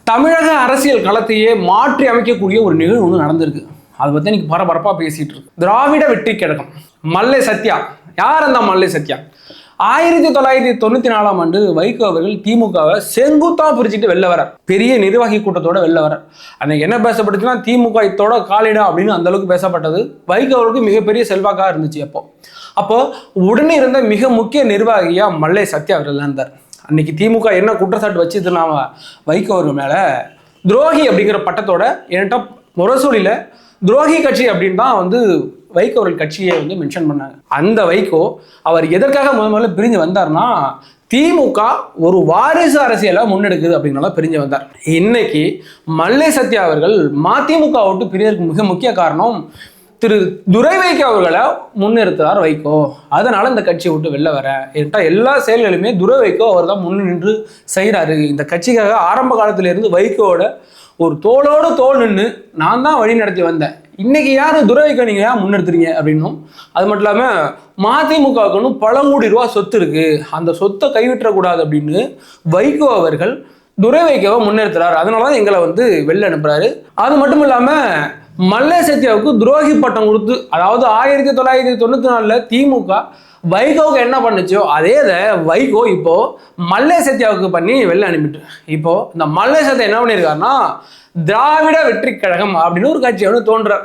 தமிழக அரசியல் களத்தையே மாற்றி அமைக்கக்கூடிய ஒரு நிகழ்வு ஒன்று நடந்திருக்கு. அதை பற்றி இன்னைக்கு பரபரப்பாக பேசிட்டு இருக்கு. திராவிட வெற்றி கழகம், மல்லை சத்யா. யார் அந்த மல்லை சத்யா? 1994ஆம் ஆண்டு வைகோ அவர்கள் திமுகவை செங்குத்தா பிரிச்சுட்டு வெளில வர, பெரிய நிர்வாகி கூட்டத்தோட வெளில வர. அன்னைக்கு என்ன பேசப்பட்டுச்சுன்னா, திமுக இத்தோட காலிடா அப்படின்னு அந்த அளவுக்கு பேசப்பட்டது. வைகோ அவருக்கு மிகப்பெரிய செல்வாக்காக இருந்துச்சு. அப்போ உடனே இருந்த மிக முக்கிய நிர்வாகியா மல்லை சத்யா அவர்கள் இருந்தார். அன்னைக்கு திமுக என்ன குற்றச்சாட்டு வச்சுதுன்னா, வைகோ அவர்கள் மேல துரோகி அப்படிங்கிற பட்டத்தோட என்கிட்ட முரசொலியில துரோகி கட்சி அப்படின்னு தான் வைகோ அவர்கள் கட்சியை மென்ஷன் பண்ணாங்க. அந்த வைகோ அவர் எதற்காக முதல்ல பிரிஞ்சு வந்தார்னா, திமுக ஒரு வாரிசு அரசியலை முன்னெடுக்குது அப்படின்னால பிரிஞ்சு வந்தார். இன்னைக்கு மல்லை சத்யா அவர்கள் மதிமுக விட்டு பிரியறதுக்கு மிக முக்கிய காரணம் திரு துரை வைகோ அவர்களை முன்னிறுத்தார் வைகோ. அதனால இந்த கட்சியை விட்டு வெளில வர என்கிட்ட எல்லா செயல்களுமே துரை வைகோ அவர் தான் முன் நின்று செய்கிறாரு. இந்த கட்சிக்காக ஆரம்ப காலத்திலிருந்து வைகோவோட ஒரு தோளோடு தோல் நின்று நான் தான் வழி நடத்தி வந்தேன். இன்னைக்கு யார் துரை வைகோ நீங்கள் ஏன் முன்னிறுத்துறீங்க அப்படின்னும், அது மட்டும் இல்லாமல் மதிமுகவுக்குன்னு பல கோடி ரூபா சொத்து இருக்கு, அந்த சொத்தை கைவிட்டக்கூடாது அப்படின்னு வைகோ அவர்கள் துரை வைகோவை முன்னிறுத்துறாரு. அதனால தான் எங்களை வெளில அனுப்புறாரு. அது மட்டும் இல்லாமல் மல்லை சத்யாவுக்கு துரோகி பட்டம் கொடுத்து, அதாவது 1994 திமுக வைகோவுக்கு என்ன பண்ணுச்சோ அதே வைகோ இப்போ மல்லை சத்யாவுக்கு பண்ணி வெளில அனுப்பிட்டு, இப்போ இந்த மல்லை சத்யா என்ன பண்ணியிருக்காருன்னா, திராவிட வெற்றி கழகம் அப்படின்னு ஒரு கட்சியை தோன்றார்.